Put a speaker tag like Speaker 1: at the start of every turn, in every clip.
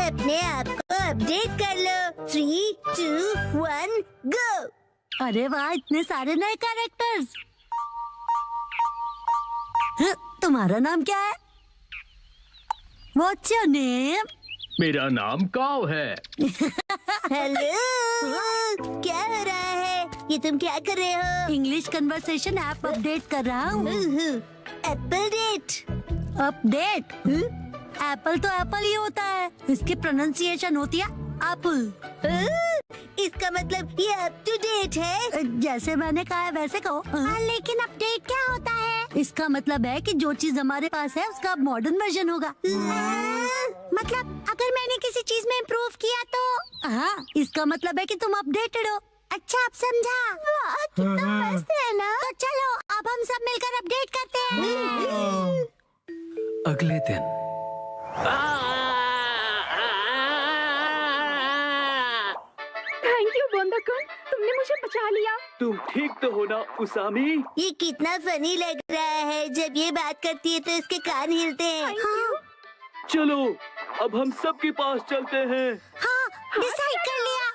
Speaker 1: अपने आप को अपडेट कर लो। 3, 2, 1 गो।
Speaker 2: अरे वाह, इतने सारे नए कैरेक्टर्स। तुम्हारा नाम क्या है? What's your name?
Speaker 3: मेरा नाम काव है।
Speaker 1: हेलो, क्या हो रहा है? ये तुम क्या कर रहे हो?
Speaker 2: इंग्लिश कन्वर्सेशन ऐप अपडेट कर रहा हूँ।
Speaker 1: Apple date.
Speaker 2: अपडेट? एप्पल तो एप्पल ही होता है, इसकी प्रोनाउंसिएशन होती है एप्पल।
Speaker 1: इसका मतलब ये अप टू डेट है।
Speaker 2: जैसे मैंने कहा है वैसे कहो।
Speaker 1: लेकिन अपडेट क्या होता है?
Speaker 2: इसका मतलब है कि जो चीज हमारे पास है उसका मॉडर्न वर्जन होगा।
Speaker 1: मतलब अगर मैंने किसी चीज में इम्प्रूव किया तो?
Speaker 2: हाँ, इसका मतलब है कि तुम अपडेटेड हो।
Speaker 1: अच्छा, अब समझा। वाह, कितना मस्त है ना। तो चलो अब हम सब मिलकर अपडेट करते हैं।
Speaker 4: अगले दिन
Speaker 5: थैंक यू बोंदा-कुन, तुमने मुझे बचा लिया।
Speaker 3: तुम ठीक तो हो ना उसामी?
Speaker 1: ये कितना फनी लग रहा है। जब ये बात करती है तो इसके कान हिलते हैं।
Speaker 3: चलो अब हम सबके पास चलते हैं।
Speaker 1: हाँ, डिसाइड कर लिया।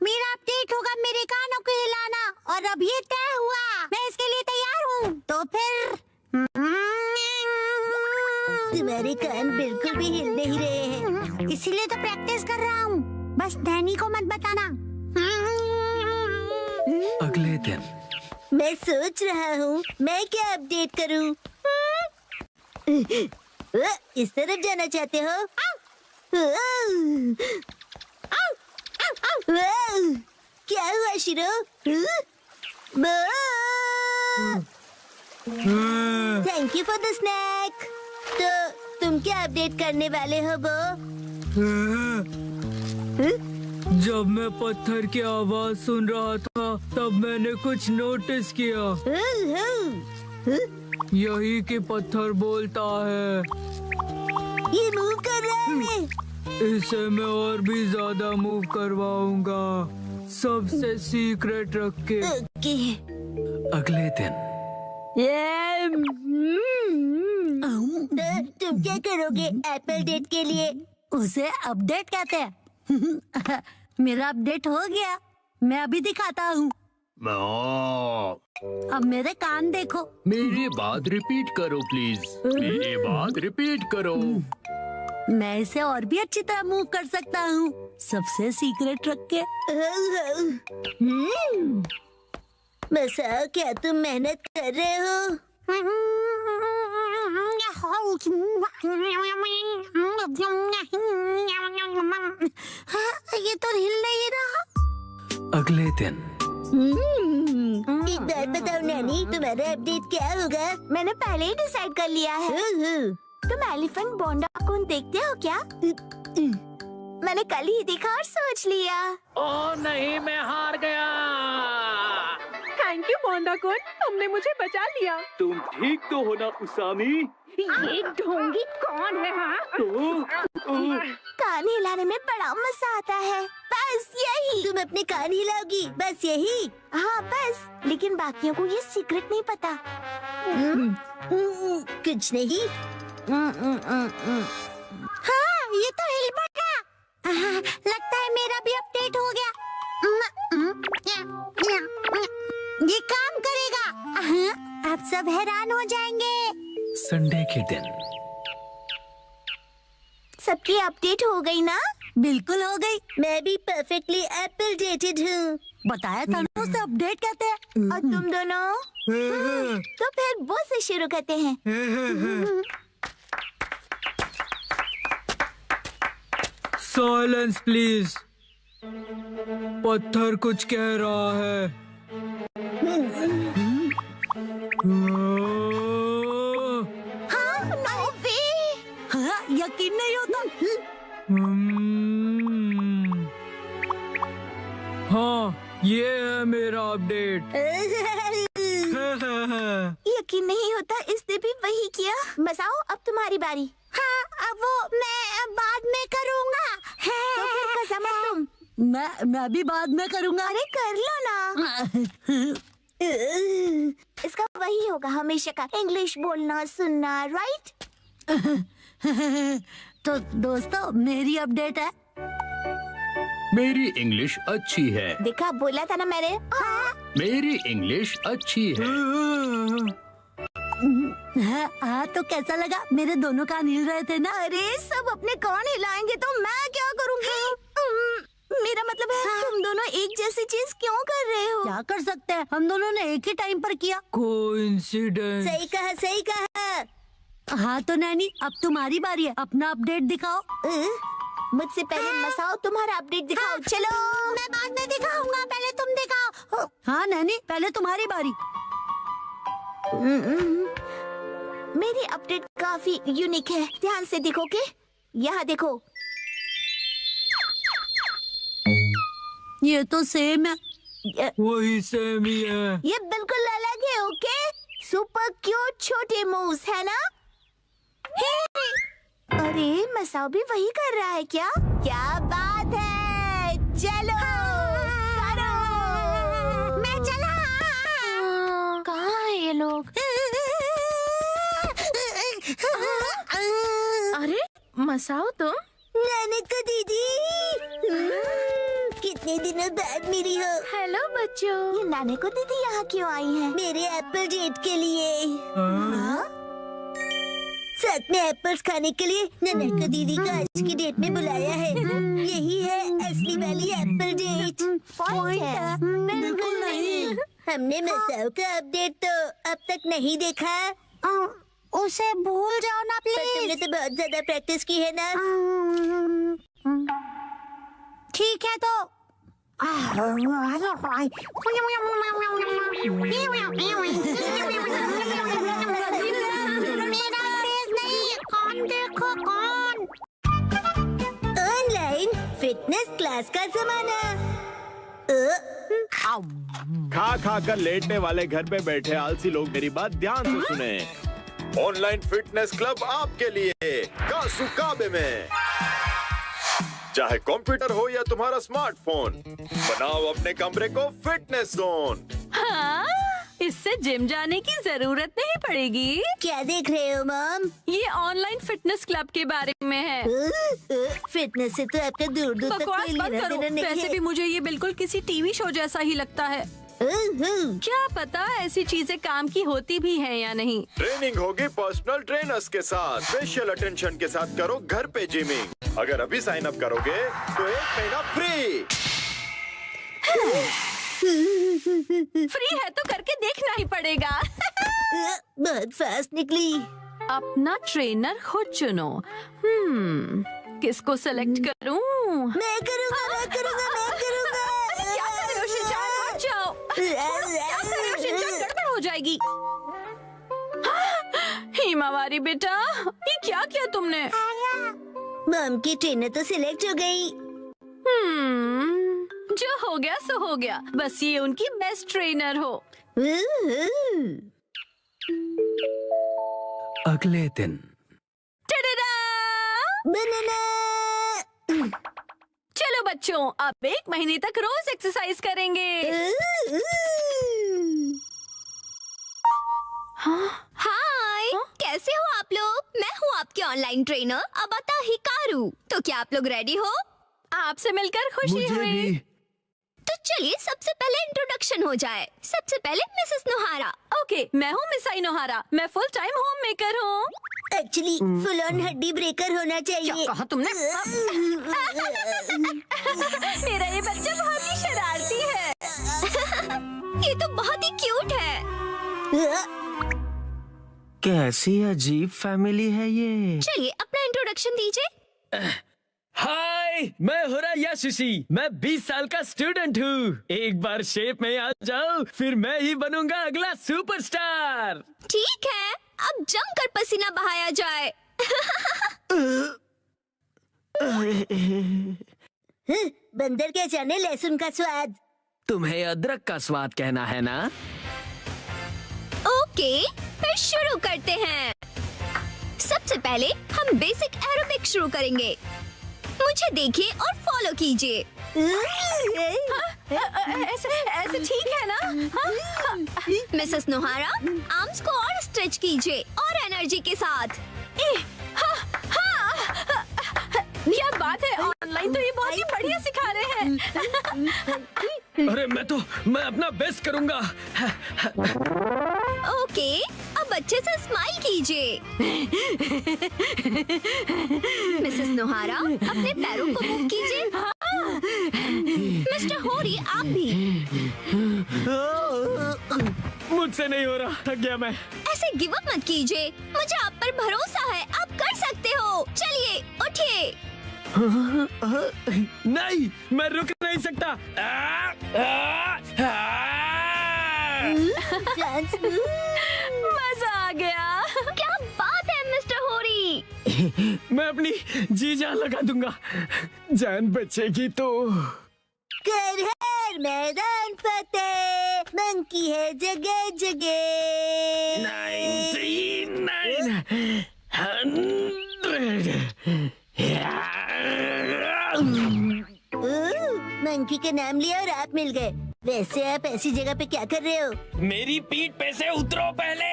Speaker 1: मेरा अपडेट होगा मेरे कानों को हिलाना, और अब ये तय हुआ। मैं इसके लिए तैयार हूँ। तो फिर तुम्हारे कान बिल्कुल भी हिल नहीं रहे हैं, इसीलिए तो प्रैक्टिस कर रहा हूँ। बस नैनी को मत बताना।
Speaker 4: अगले दिन
Speaker 1: मैं सोच रहा हूँ मैं क्या अपडेट करूँ। इस तरफ जाना चाहते हो? क्या हुआ शिरो? Thank you for the snake. तो तुम क्या अपडेट करने वाले हो बो?
Speaker 4: जब मैं पत्थर की आवाज सुन रहा था तब मैंने कुछ नोटिस किया। यही कि पत्थर बोलता है।
Speaker 1: ये मूव कर रहा है।
Speaker 4: इसे मैं और भी ज्यादा मूव करवाऊंगा, सबसे सीक्रेट रख के।
Speaker 1: ओके।
Speaker 4: अगले दिन
Speaker 1: तो तुम क्या करोगे एप्पल डेट के लिए?
Speaker 2: उसे अपडेट कहते हैं। मेरा अपडेट हो गया, मैं अभी दिखाता हूँ। अब मेरे कान देखो।
Speaker 3: मेरी बात रिपीट करो प्लीज। मेरी बात रिपीट करो।
Speaker 2: मैं इसे और भी अच्छी तरह मूव कर सकता हूँ, सबसे सीक्रेट रख के।
Speaker 1: बसा, क्या तुम मेहनत कर रहे हो? ये तो हिल नहीं रहा।
Speaker 4: अगले दिन
Speaker 1: एक बात बताओ नैनी, तुम्हारा अपडेट क्या होगा? मैंने पहले ही डिसाइड कर लिया है। तुम एलिफेंट बोंडा-कुन देखते हो क्या? मैंने कल ही देखा और सोच लिया।
Speaker 3: ओह नहीं, मैं हार गया।
Speaker 5: थैंक यू बोंदा-कुन, तुमने मुझे बचा लिया।
Speaker 3: तुम ठीक तो हो ना उसामी?
Speaker 5: ये ढोंगी कौन है? हाँ,
Speaker 1: कान हिलाने में बड़ा मजा आता है। बस यही। तुम अपने कान हिलाओगी, बस यही? हाँ बस, लेकिन बाकियों को ये सीक्रेट नहीं पता। कुछ नहीं। हाँ, ये तो हिल पड़ा। लगता है मेरा भी अपडेट हो गया। ये काम करेगा। अब सब हैरान हो जाएंगे।
Speaker 4: संडे के दिन
Speaker 1: सबकी अपडेट हो गई ना?
Speaker 2: बिल्कुल हो गई।
Speaker 1: मैं भी परफेक्टली एप्पल डेटेड हूँ।
Speaker 2: बताया था ना, उसे अपडेट कहते हैं।
Speaker 1: और तुम दोनों? तो फिर वो से शुरू करते हैं।
Speaker 4: Silence please. पत्थर कुछ कह रहा है।
Speaker 1: हाँ, नो वे।
Speaker 2: हाँ, यकीन नहीं होता।
Speaker 4: हाँ, ये है मेरा अपडेट।
Speaker 1: यकीन नहीं होता, इसने भी वही किया। बसाओ, अब तुम्हारी बारी। हाँ, अब वो मैं बाद में करूँगा। तो फिर कसम है तुम।
Speaker 2: मैं भी बाद में करूँगा।
Speaker 1: अरे कर लो ना। इसका वही होगा हमेशा का, इंग्लिश बोलना सुनना, राइट?
Speaker 2: तो दोस्तों मेरी अपडेट है।
Speaker 3: मेरी इंग्लिश अच्छी है।
Speaker 1: देखा, बोला था ना मैंने।
Speaker 3: मेरी इंग्लिश अच्छी है।
Speaker 2: हाँ तो कैसा लगा? मेरे दोनों कान हिल रहे थे ना।
Speaker 1: अरे सब अपने कान हिलाएंगे तो मैं क्या करूँगी? मेरा मतलब है तुम दोनों एक जैसी चीज क्यों कर रहे हो?
Speaker 2: क्या कर सकते हैं, हम दोनों ने एक ही टाइम पर किया।
Speaker 4: कोइंसिडेंस।
Speaker 1: सही कहा, सही कहा।
Speaker 2: हाँ तो नैनी, अब तुम्हारी बारी है, अपना अपडेट दिखाओ।
Speaker 1: मुझसे पहले मसाओ तुम्हारा अपडेट दिखाओ। चलो। मैं बाद में दिखाऊंगा, पहले तुम दिखाओ।
Speaker 2: हाँ नैनी, पहले तुम्हारी बारी।
Speaker 1: मेरी अपडेट काफी यूनिक है, ध्यान से देखोगे? यहाँ देखो।
Speaker 2: ये तो सेम है।
Speaker 4: वही सेम ही है।
Speaker 1: ये बिल्कुल अलग है। ओके, सुपर क्यूट छोटे मूव्स है ना? अरे मसाओ भी वही कर रहा है क्या? क्या बात है, चलो करो। मैं चला। कहाँ है ये लोग?
Speaker 5: अरे मसाओ तुम?
Speaker 1: नानक दीदी, कितने दिनों बाद मिली हो।
Speaker 5: हेलो बच्चों।
Speaker 1: ये नानक दीदी यहाँ क्यों आई है? मेरे एप्पल डेट के लिए। हाँ? साथ में एप्पल्स खाने के लिए नानक दीदी को आज की डेट में बुलाया है। यही है असली वाली एप्पल डेट। पॉइंट है? बिल्कुल नहीं। हमने मसाओ का अपडेट तो अब तक नहीं देखा। उसे भूल जाओ ना प्लीज। तुमने तो बहुत ज्यादा प्रैक्टिस की है ना। ठीक है तो ऑनलाइन फिटनेस क्लास का जमाना।
Speaker 6: खा खा कर लेटने वाले घर पे बैठे आलसी लोग मेरी बात ध्यान से सुने। ऑनलाइन फिटनेस क्लब आपके लिए कासुकाबे में। चाहे कंप्यूटर हो या तुम्हारा स्मार्टफोन, बनाओ अपने कमरे को फिटनेस जोन।
Speaker 5: हाँ, इससे जिम जाने की जरूरत नहीं पड़ेगी।
Speaker 1: क्या देख रहे हो मॉम?
Speaker 5: ये ऑनलाइन फिटनेस क्लब के बारे में है।
Speaker 1: फिटनेस से तो आपका दूर दूर तक
Speaker 5: बकवास
Speaker 1: कोई
Speaker 5: बंद
Speaker 1: लेना
Speaker 5: करो।
Speaker 1: देना नहीं
Speaker 5: वैसे
Speaker 1: है।
Speaker 5: भी मुझे ये बिल्कुल किसी टीवी शो जैसा ही लगता है। क्या पता ऐसी चीजें काम की होती भी हैं या नहीं।
Speaker 6: ट्रेनिंग होगी पर्सनल ट्रेनर्स के साथ, स्पेशल अटेंशन के साथ करो घर पे जिमिंग। अगर अभी साइन अप करोगे तो 1 महीना फ्री।
Speaker 5: फ्री है तो करके देखना ही पड़ेगा।
Speaker 1: बहुत फास्ट निकली।
Speaker 5: अपना ट्रेनर खुद चुनो। किसको सेलेक्ट करूं?
Speaker 1: मैं करूँगा, मैं करूँगा, मैं करूँगा।
Speaker 5: क्या कर रहे हो शिनचान? हट जाओ। क्या कर रहे हो शिनचान? गड़बड़ हो जाएगी। हिमावारी बेटा, ये क्या किया तुमने?
Speaker 1: मॉम की ट्रेनर तो सिलेक्ट हो गई।
Speaker 5: जो हो गया सो हो गया। बस ये उनकी बेस्ट ट्रेनर हो।
Speaker 4: अगले दिन
Speaker 5: टडडा!
Speaker 1: बनाना।
Speaker 5: चलो बच्चों, अब 1 महीने तक रोज एक्सरसाइज करेंगे।
Speaker 7: हाय, कैसे हो आप लोग? मैं हूँ आपकी ऑनलाइन ट्रेनर अबाता हिकारू। तो क्या आप लोग रेडी हो?
Speaker 5: आपसे मिलकर खुशी
Speaker 4: मुझे
Speaker 5: हुई।
Speaker 4: भी।
Speaker 7: तो चलिए सबसे पहले इंट्रोडक्शन हो जाए। सबसे पहले मिसेस नोहारा।
Speaker 5: ओके, मैं हूँ मिसाई नोहारा। मैं फुल टाइम होम मेकर हूँ।
Speaker 1: एक्चुअली फुल ऑन हड्डी ब्रेकर होना
Speaker 5: क्या
Speaker 1: चाहिए।
Speaker 5: कहा तुमने? मेरा ये बच्चा बहुत ही शरारती है।
Speaker 7: ये तो बहुत ही क्यूट है।
Speaker 8: कैसी अजीब फैमिली है ये।
Speaker 7: चलिए अपना इंट्रोडक्शन दीजिए।
Speaker 8: हाय, मैं हुरा यासुशी। मैं 20 साल का स्टूडेंट हूँ। एक बार शेप में आ जाओ, फिर मैं ही बनूंगा अगला सुपरस्टार।
Speaker 7: ठीक है, अब जमकर पसीना बहाया जाए।
Speaker 1: बंदर क्या जाने लहसुन का स्वाद।
Speaker 8: तुम्हें अदरक का स्वाद कहना है ना?
Speaker 7: ओके, फिर शुरू करते हैं। सबसे पहले हम बेसिक एरोबिक शुरू करेंगे। मुझे देखिए और फॉलो कीजिए।
Speaker 5: ऐसे ठीक है ना?
Speaker 7: मिसेस नोहारा, आर्म्स को और स्ट्रेच कीजिए और एनर्जी के साथ।
Speaker 5: क्या बात है, ऑनलाइन तो ये बहुत ही बढ़िया सिखा रहे हैं।
Speaker 8: अरे मैं अपना बेस्ट करूंगा।
Speaker 7: ओके, अब अच्छे से स्माइल कीजिए। मिसेस नोहारा, अपने पैरों को मूव कीजिए। मिस्टर होरी, आप भी।
Speaker 8: मुझसे नहीं हो रहा, थक गया मैं।
Speaker 7: ऐसे गिव अप मत कीजिए, मुझे आप पर भरोसा है, आप कर सकते हो। चलिए उठिए।
Speaker 8: नहीं, मैं रुक नहीं सकता।
Speaker 5: मजा आ गया।
Speaker 7: क्या बात है मिस्टर होरी।
Speaker 8: मैं अपनी जी जान लगा दूंगा, जान बचेगी तो।
Speaker 1: कर हर मैदान फतेह, मंकी है जगह जगह।
Speaker 8: 99
Speaker 1: मंकी के नाम लिया और आप मिल गए। वैसे आप ऐसी जगह पे क्या कर रहे हो?
Speaker 8: मेरी पीठ पे से उतरो पहले।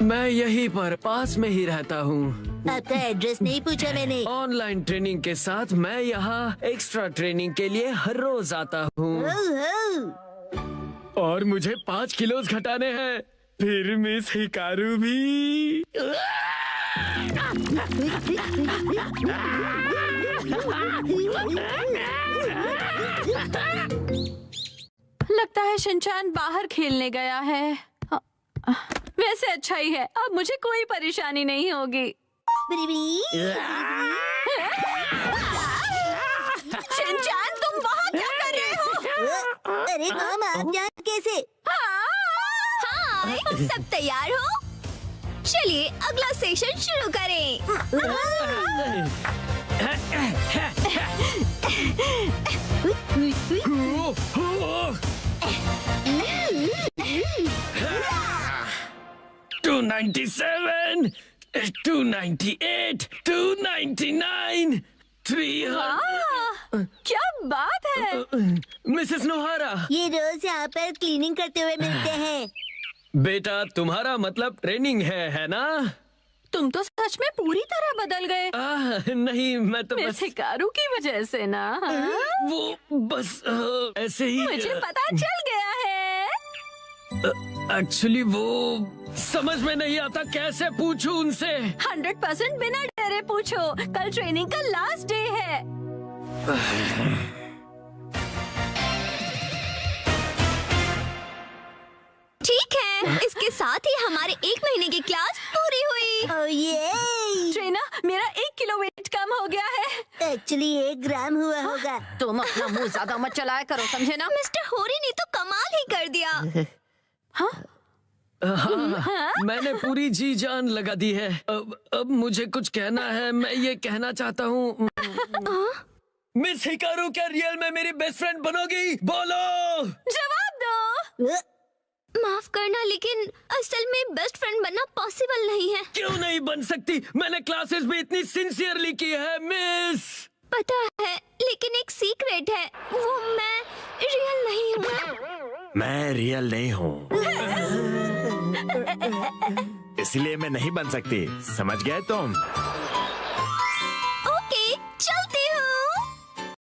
Speaker 8: मैं यहीं पर पास में ही रहता हूँ।
Speaker 1: आपका एड्रेस नहीं पूछा मैंने।
Speaker 8: ऑनलाइन ट्रेनिंग के साथ मैं यहाँ एक्स्ट्रा ट्रेनिंग के लिए हर रोज आता हूँ और मुझे 5 किलो घटाने हैं। फिर मिस हिकारू भी।
Speaker 5: लगता है शिनचान बाहर खेलने गया है। वैसे अच्छा ही है, अब मुझे कोई परेशानी नहीं होगी। शिनचान, तुम वहाँ क्या कर रहे हो?
Speaker 1: अरे मॉम, आप यहाँ कैसे?
Speaker 7: हाय, सब तैयार हो? चलिए अगला सेशन शुरू करें।
Speaker 8: 297, 298, 299, 300।
Speaker 5: क्या बात है।
Speaker 8: मिसेस नोहारा,
Speaker 1: ये रोज यहाँ पर क्लीनिंग करते हुए मिलते हैं।
Speaker 8: बेटा तुम्हारा मतलब ट्रेनिंग है ना?
Speaker 5: तुम तो सच में पूरी तरह बदल गए।
Speaker 8: नहीं, मैं तो
Speaker 5: मिस हिकारू की वजह से ना।
Speaker 8: वो बस ऐसे ही।
Speaker 5: मुझे पता चल गया है।
Speaker 8: एक्चुअली वो समझ में नहीं आता, कैसे पूछूं उनसे।
Speaker 5: 100% बिना डरे पूछो, कल ट्रेनिंग का लास्ट डे है।
Speaker 7: ठीक है, इसके साथ ही हमारे 1 महीने की क्लास पूरी हुई।
Speaker 5: ट्रेना, मेरा 1 किलो वेट कम हो गया है।
Speaker 1: एक्चुअली 1 ग्राम हुआ होगा।
Speaker 5: तुम अपना मुंह ज्यादा मत चलाया करो, समझे ना?
Speaker 7: मिस्टर होरी ने तो कमाल ही कर दिया।
Speaker 8: हाँ, मैंने पूरी जी जान लगा दी है। अब मुझे कुछ कहना है। मैं ये कहना चाहता हूँ, मिस हिकारू क्या रियल में मेरी बेस्ट फ्रेंड बनोगी? बोलो।
Speaker 5: जवाब दो।
Speaker 7: माफ करना, लेकिन असल में बेस्ट फ्रेंड बनना पॉसिबल नहीं है।
Speaker 8: क्यों नहीं बन सकती? मैंने क्लासेस भी इतनी सिंसियरली की है मिस।
Speaker 7: पता है, लेकिन एक सीक्रेट है, वो मैं रियल नहीं हूँ।
Speaker 6: मैं रियल नहीं हूँ, इसलिए मैं नहीं बन सकती। समझ गए तुम?